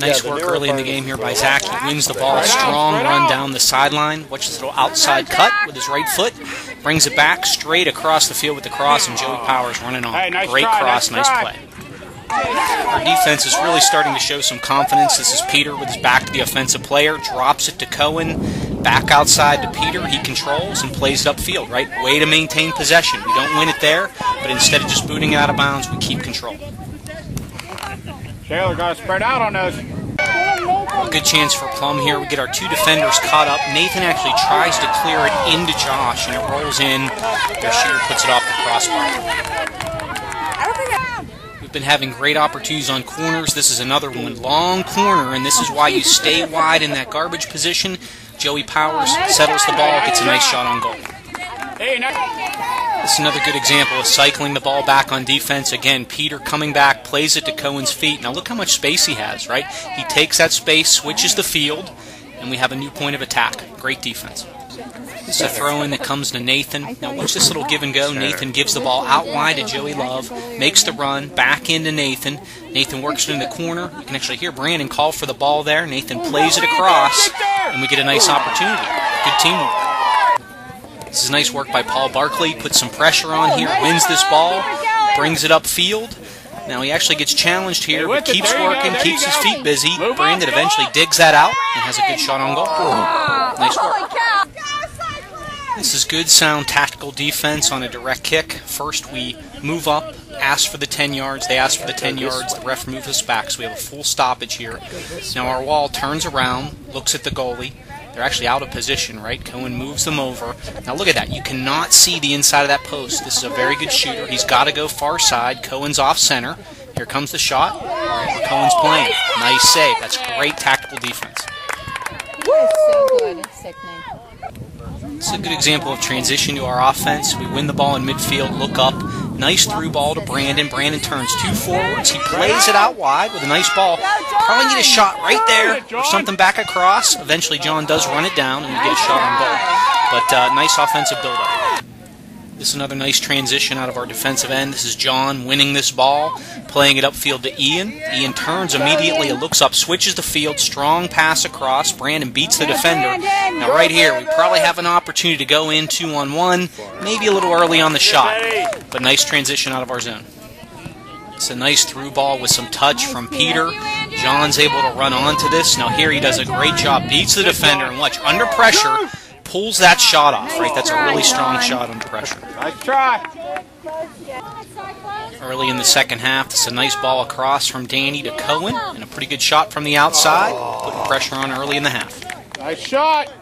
Nice work early in the game here by Zach. He wins the ball. Strong run down the sideline. Watch this little outside cut with his right foot. Brings it back straight across the field with the cross, and Joey Powers running on. Great cross, nice play. Our defense is really starting to show some confidence. This is Peter with his back to the offensive player. Drops it to Cohen. Back outside to Peter. He controls and plays it upfield, right? Way to maintain possession. We don't win it there, but instead of just booting it out of bounds, we keep control. Taylor got to spread out on those. A good chance for Plum here. We get our two defenders caught up. Nathan actually tries to clear it into Josh, and it rolls in. Their shooter puts it off the crossbar. We've been having great opportunities on corners. This is another one. Long corner, and this is why you stay wide in that garbage position. Joey Powers settles the ball, gets a nice shot on goal. This is another good example of cycling the ball back on defense. Again, Peter coming back, plays it to Cohen's feet. Now look how much space he has, right? He takes that space, switches the field, and we have a new point of attack. Great defense. This is a throw-in that comes to Nathan. Now watch this little give and go. Nathan gives the ball out wide to Joey Love, makes the run, back into Nathan. Nathan works it in the corner. You can actually hear Brandon call for the ball there. Nathan plays it across, and we get a nice opportunity. Good teamwork. This is nice work by Paul Barkley. Puts some pressure on here, wins this ball, brings it upfield. Now he actually gets challenged here, but keeps working, keeps his feet busy. Brandon eventually digs that out and has a good shot on goal. Nice work. This is good, sound, tactical defense on a direct kick. First, we move up, ask for the 10 yards. They ask for the 10 yards. The ref moves us back, so we have a full stoppage here. Now our wall turns around, looks at the goalie. They're actually out of position, right? Cohen moves them over. Now look at that. You cannot see the inside of that post. This is a very good shooter. He's got to go far side. Cohen's off center. Here comes the shot. All right, where Cohen's playing. Nice save. That's great tactical defense. So good. It's sickening. It's a good example of transition to our offense. We win the ball in midfield, look up. Nice through ball to Brandon. Brandon turns two forwards. He plays it out wide with a nice ball. Probably need a shot right there or something back across. Eventually John does run it down and we get a shot on goal. But nice offensive build-up. This is another nice transition out of our defensive end. This is John winning this ball, playing it upfield to Ian. Ian turns immediately, looks up, switches the field, strong pass across. Brandon beats the defender. Now right here, we probably have an opportunity to go in 2-on-1, maybe a little early on the shot, but nice transition out of our zone. It's a nice through ball with some touch from Peter. John's able to run onto this. Now here he does a great job, beats the defender, and watch, under pressure, pulls that shot off, right? That's a really strong shot under pressure. Nice try. Early in the second half, this is a nice ball across from Danny to Cohen, and a pretty good shot from the outside, putting pressure on early in the half. Nice shot.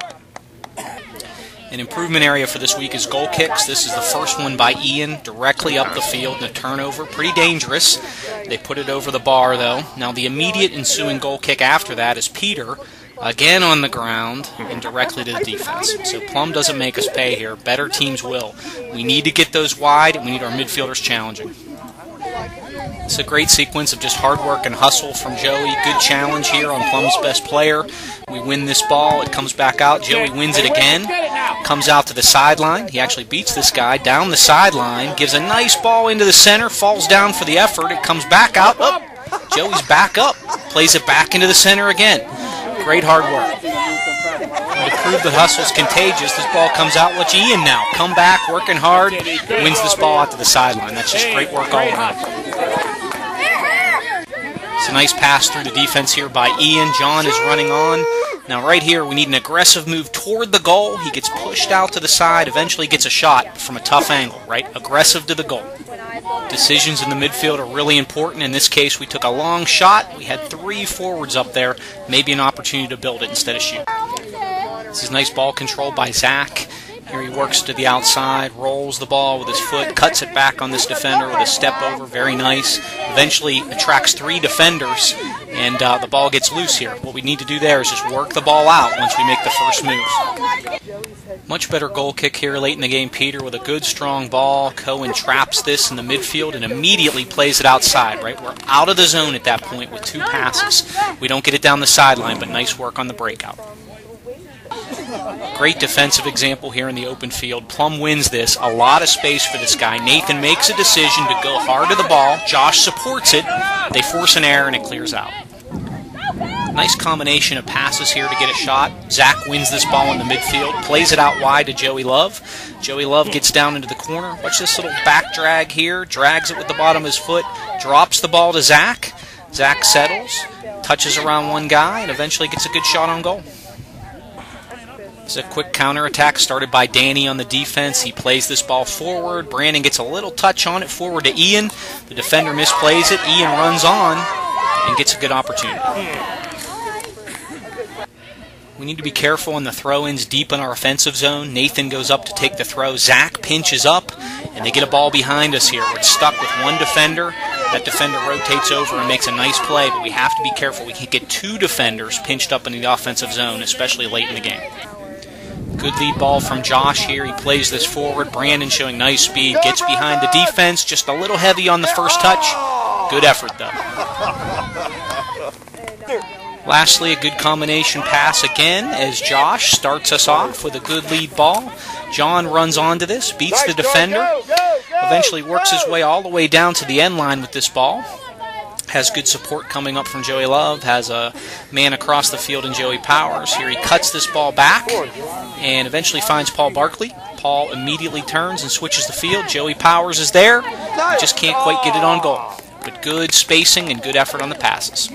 An improvement area for this week is goal kicks. This is the first one by Ian, directly up the field, and a turnover. Pretty dangerous. They put it over the bar, though. Now the immediate ensuing goal kick after that is Peter, again on the ground and directly to the defense. So Plum doesn't make us pay here. Better teams will. We need to get those wide, and we need our midfielders challenging. It's a great sequence of just hard work and hustle from Joey. Good challenge here on Plum's best player. We win this ball. It comes back out. Joey wins it again. Comes out to the sideline. He actually beats this guy down the sideline. Gives a nice ball into the center. Falls down for the effort. It comes back out. Oh, Joey's back up. Plays it back into the center again. Great hard work. And to prove the hustle's contagious, this ball comes out. Watch Ian now. Come back, working hard. Wins this ball out to the sideline. That's just great work all around. It's a nice pass through the defense here by Ian. John is running on. Now right here, we need an aggressive move toward the goal. He gets pushed out to the side, eventually gets a shot from a tough angle, right? Aggressive to the goal. Decisions in the midfield are really important. In this case, we took a long shot. We had three forwards up there. Maybe an opportunity to build it instead of shoot. This is nice ball control by Zach. Here he works to the outside, rolls the ball with his foot, cuts it back on this defender with a step over. Very nice. Eventually attracts three defenders, and the ball gets loose here. What we need to do there is just work the ball out once we make the first move. Much better goal kick here late in the game. Peter with a good, strong ball. Cohen traps this in the midfield and immediately plays it outside, right? We're out of the zone at that point with two passes. We don't get it down the sideline, but nice work on the breakout. Great defensive example here in the open field. Plum wins this. A lot of space for this guy. Nathan makes a decision to go hard to the ball. Josh supports it. They force an error, and it clears out. Nice combination of passes here to get a shot. Zach wins this ball in the midfield, plays it out wide to Joey Love. Joey Love gets down into the corner. Watch this little back drag here. Drags it with the bottom of his foot. Drops the ball to Zach. Zach settles, touches around one guy, and eventually gets a good shot on goal. It's a quick counterattack started by Danny on the defense. He plays this ball forward. Brandon gets a little touch on it forward to Ian. The defender misplays it. Ian runs on and gets a good opportunity. We need to be careful in the throw-ins deep in our offensive zone. Nathan goes up to take the throw. Zach pinches up, and they get a ball behind us here. We're stuck with one defender. That defender rotates over and makes a nice play, but we have to be careful. We can't get two defenders pinched up in the offensive zone, especially late in the game. Good lead ball from Josh here. He plays this forward. Brandon showing nice speed. Gets behind the defense. Just a little heavy on the first touch. Good effort, though. Lastly, a good combination pass again as Josh starts us off with a good lead ball. John runs onto this, beats the defender, eventually works his way all the way down to the end line with this ball. Has good support coming up from Joey Love, has a man across the field in Joey Powers. Here he cuts this ball back and eventually finds Paul Barkley. Paul immediately turns and switches the field. Joey Powers is there, he just can't quite get it on goal. But good spacing and good effort on the passes.